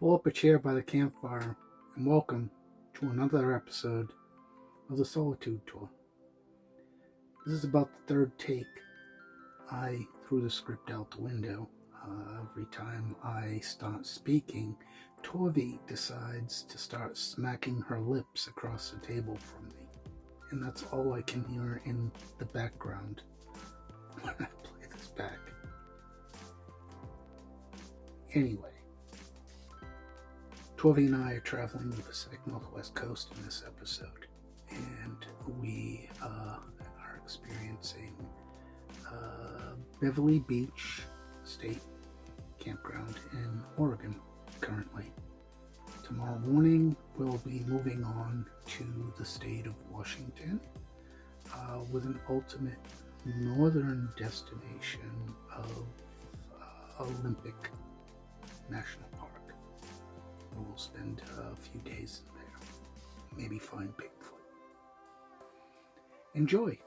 Pull up a chair by the campfire and welcome to another episode of the Solitude Tour. This is about the third take. I threw the script out the window. Every time I start speaking, Torvi decides to start smacking her lips across the table from me. And that's all I can hear in the background when I play this back. Anyway, Torvi and I are traveling the Pacific Northwest coast in this episode, and we are experiencing Beverly Beach State Campground in Oregon currently. Tomorrow morning we'll be moving on to the state of Washington with an ultimate northern destination of Olympic National Park. We'll spend a few days there, maybe find Bigfoot. Enjoy!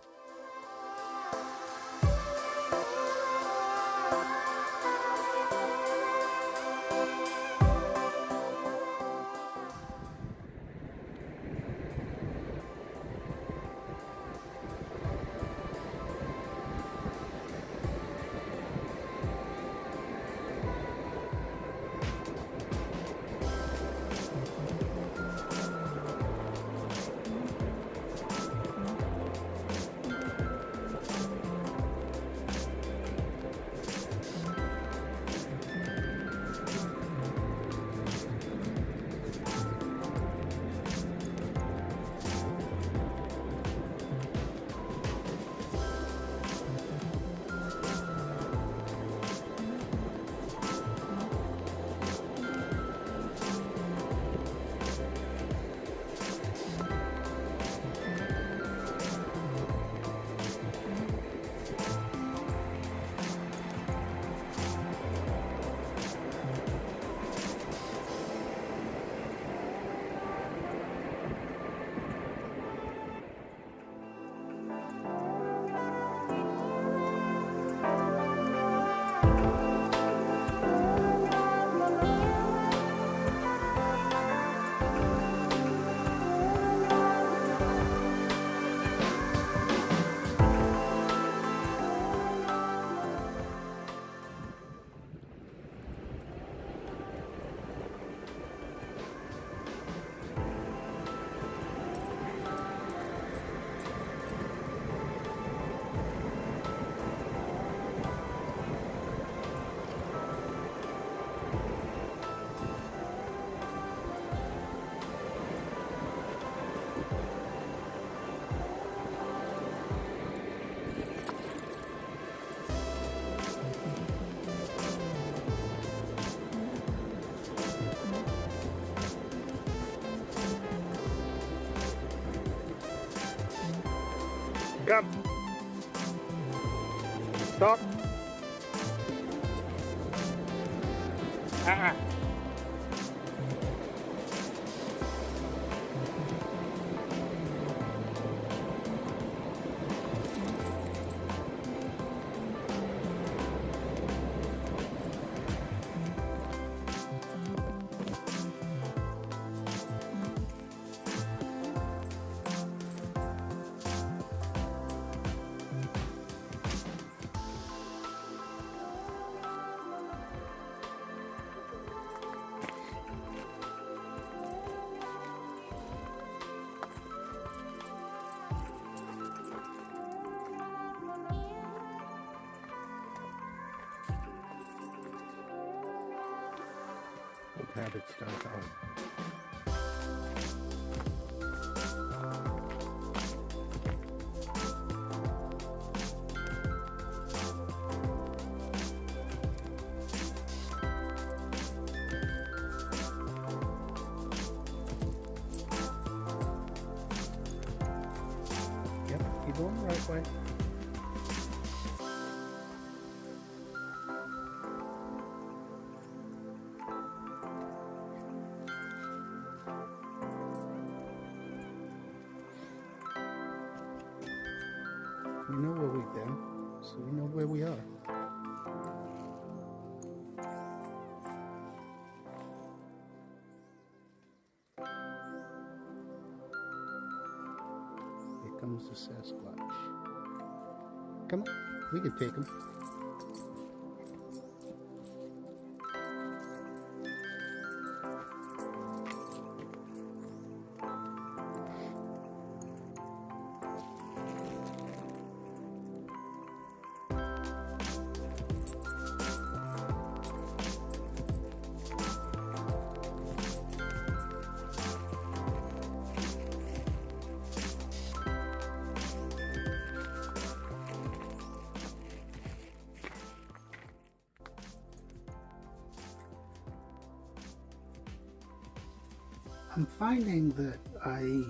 Come. Stop. Habits start out. Yep, keep going the right way. We know where we've been, so we know where we are. comes the Sasquatch. Come on, we can take him. I'm finding that I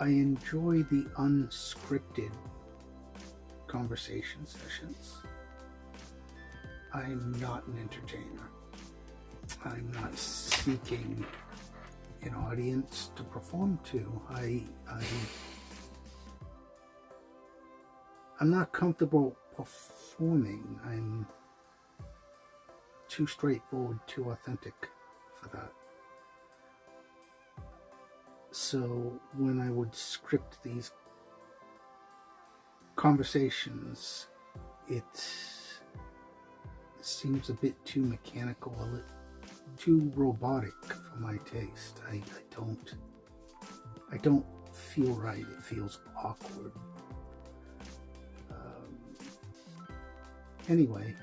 enjoy the unscripted conversation sessions. I'm not an entertainer. I'm not seeking an audience to perform to. I'm not comfortable performing. I'm too straightforward, too authentic for that. So when I would script these conversations, it seems a bit too mechanical, a little too robotic for my taste. I don't feel right. It feels awkward. Anyway,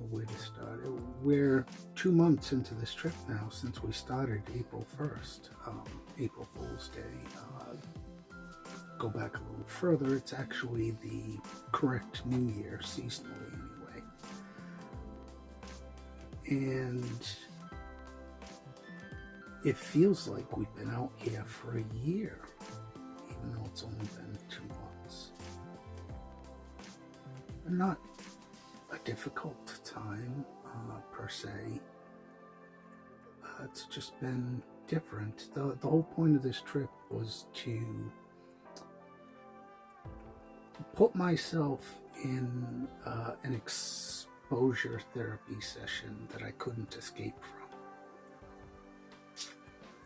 where to start? We're 2 months into this trip now since we started April 1st, April Fool's Day. Go back a little further, it's actually the correct New Year, seasonally anyway. And it feels like we've been out here for a year, even though it's only been 2 months. Not a difficult time, per se. It's just been different. The whole point of this trip was to put myself in an exposure therapy session that I couldn't escape from.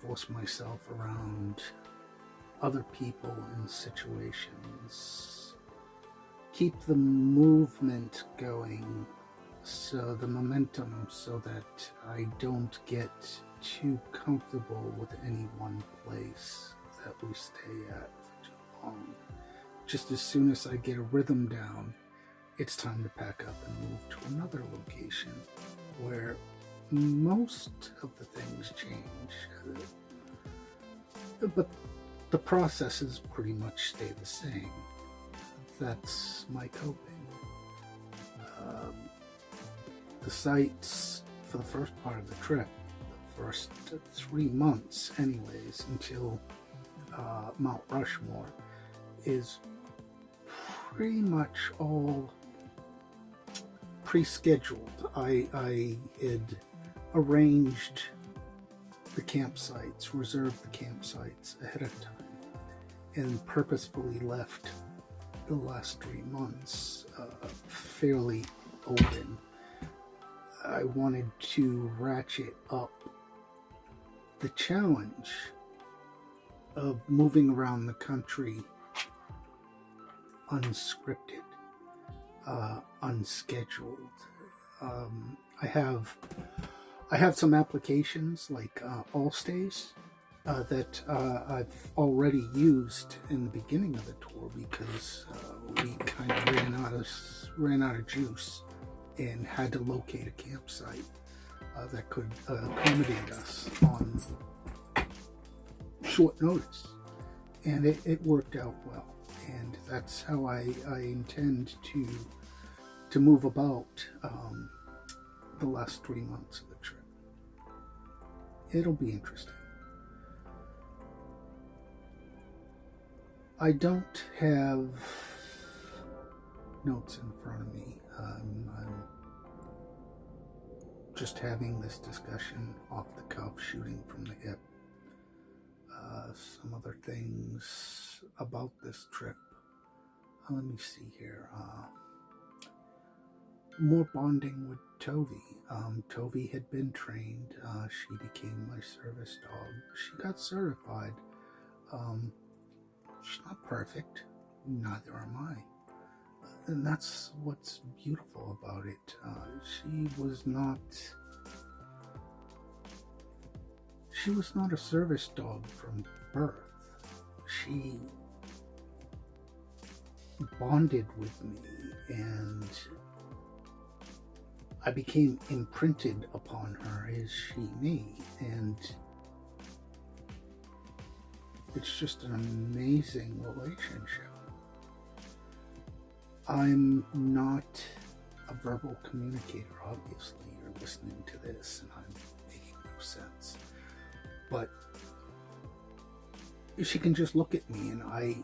Force myself around other people and situations. Keep the movement going, so the momentum, so that I don't get too comfortable with any one place that we stay at for too long. Just as soon as I get a rhythm down, it's time to pack up and move to another location where most of the things change, but the processes pretty much stay the same. That's my coping. The sights for the first part of the trip, the first 3 months anyways, until Mount Rushmore, is pretty much all pre-scheduled. I had arranged the campsites, reserved the campsites ahead of time, and purposefully left the last 3 months fairly open. I wanted to ratchet up the challenge of moving around the country unscripted, unscheduled. I have some applications like Allstays that I've already used in the beginning of the tour because we kind of ran out of juice and had to locate a campsite that could accommodate us on short notice, and it worked out well. And that's how I intend to move about the last 3 months of the trip. It'll be interesting. I don't have notes in front of me. I'm just having this discussion off the cuff, shooting from the hip. Some other things about this trip. Let me see here. more bonding with Tovi. Tovi had been trained. She became my service dog. She got certified. She's not perfect. Neither am I. And that's what's beautiful about it. She was not a service dog from birth. She bonded with me, and I became imprinted upon her as she me, and it's just an amazing relationship. I'm not a verbal communicator, obviously. You're listening to this and I'm making no sense. But she can just look at me and I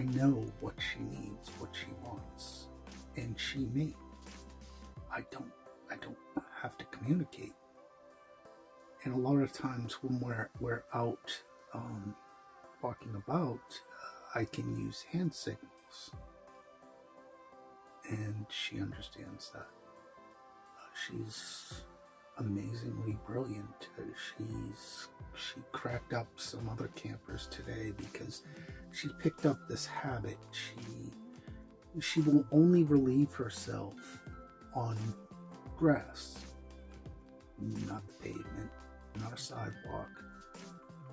know what she needs, what she wants, and she me. I don't have to communicate. And a lot of times when we're out walking about, I can use hand signals. And she understands that. She's amazingly brilliant. She cracked up some other campers today because she picked up this habit. She will only relieve herself on grass, not the pavement, not a sidewalk,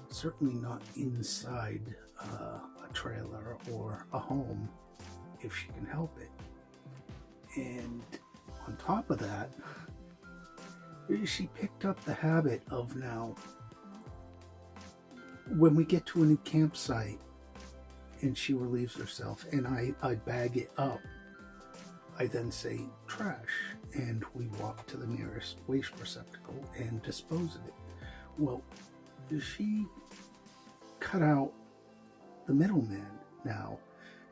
certainly not inside a trailer or a home if she can help it. And on top of that, she picked up the habit of now, when we get to a new campsite and she relieves herself and I bag it up, I then say trash, and we walk to the nearest waste receptacle and dispose of it. Well, she cut out the middleman now.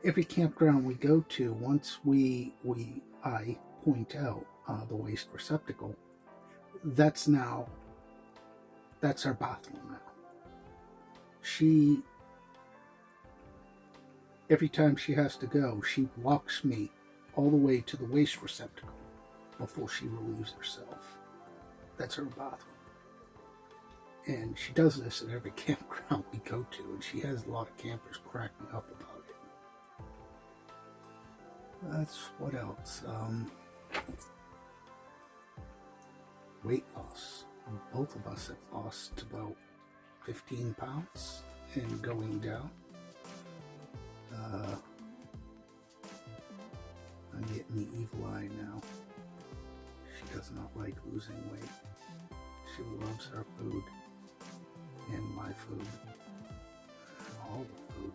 Every campground we go to, once I point out the waste receptacle, that's our bathroom now. Every time she has to go, she walks me all the way to the waste receptacle before she relieves herself. That's her bathroom. And she does this at every campground we go to, and she has a lot of campers cracking up about it. That's what else? Weight loss. Both of us have lost about 15 pounds and going down. I'm getting the evil eye now. She does not like losing weight. She loves her food and my food and all the food.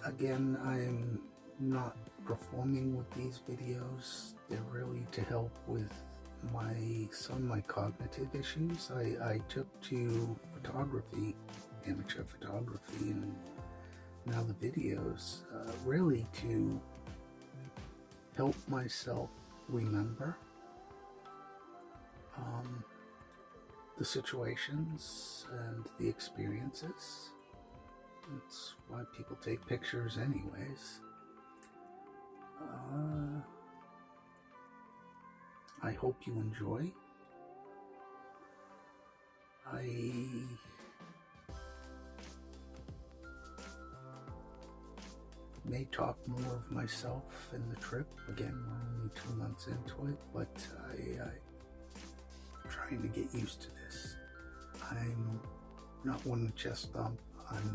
Again, I am not performing with these videos. They're really to help with my cognitive issues. I took to photography, amateur photography, and now the videos, really to help myself remember the situations and the experiences. That's why people take pictures anyways. I hope you enjoy. I may talk more of myself in the trip. Again, we're only 2 months into it, but I'm trying to get used to this. I'm not one to chest thump. I'm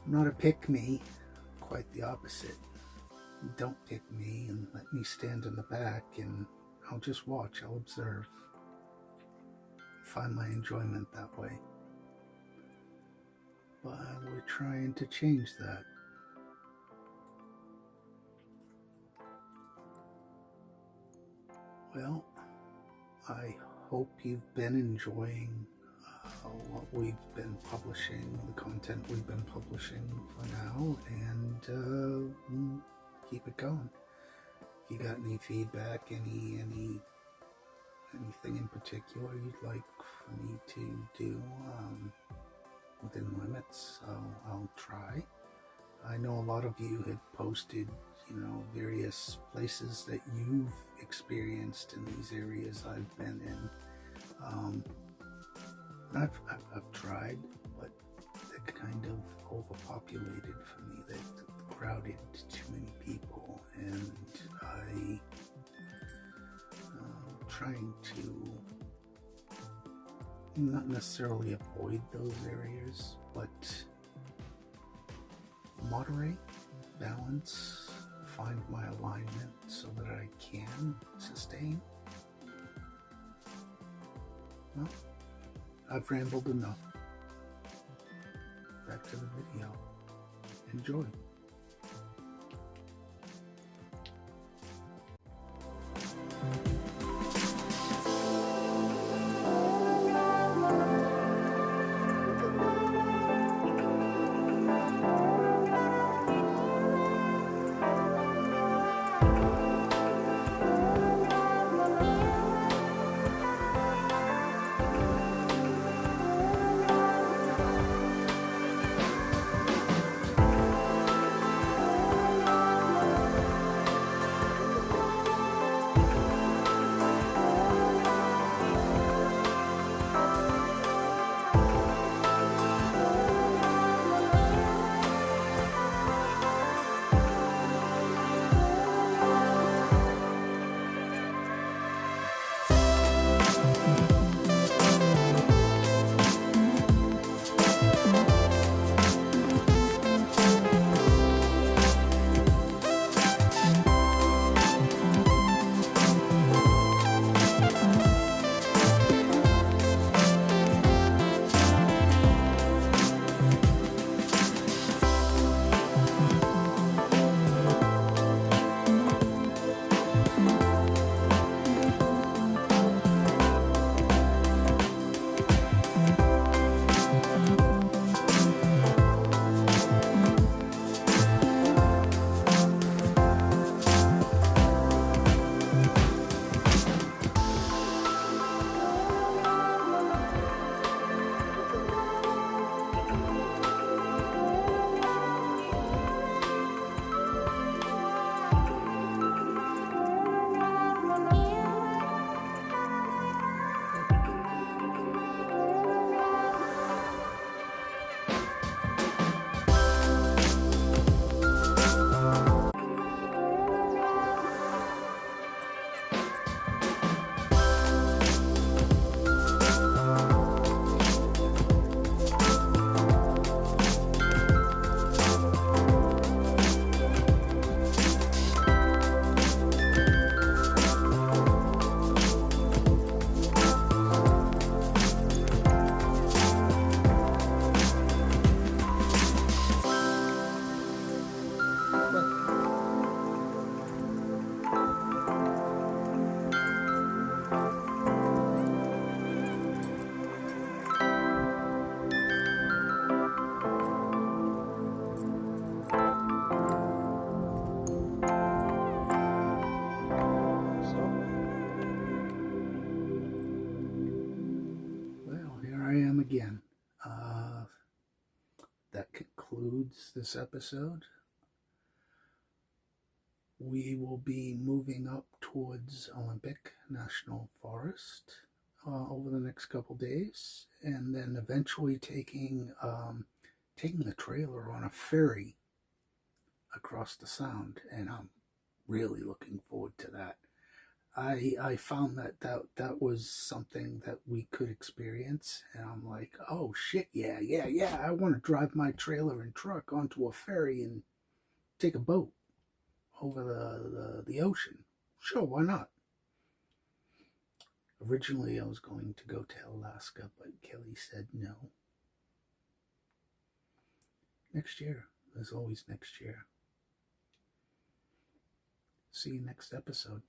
not a pick-me, quite the opposite. Don't pick me and let me stand in the back, and I'll just watch, I'll observe, find my enjoyment that way. But we're trying to change that. Well, I hope you've been enjoying what we've been publishing, the content we've been publishing for now, and keep it going. If you got any feedback, anything in particular particular you'd like for me to do within limits, I'll try. I know a lot of you had posted, various places that you've experienced in these areas I've been in. I've tried, but they're kind of overpopulated for me. They're crowded, too many people, and I'm trying to not necessarily avoid those areas, but moderate, balance, find my alignment so that I can sustain. Well, I've rambled enough. Back to the video. Enjoy. Again, that concludes this episode. We will be moving up towards Olympic National Forest over the next couple days, and then eventually taking the trailer on a ferry across the Sound, and I'm really looking forward to that. I found that was something that we could experience, and I'm like, oh shit, yeah, I want to drive my trailer and truck onto a ferry and take a boat over the ocean. Sure, why not? Originally I was going to go to Alaska, but Kelly said no. Next year. There's always next year. See you next episode.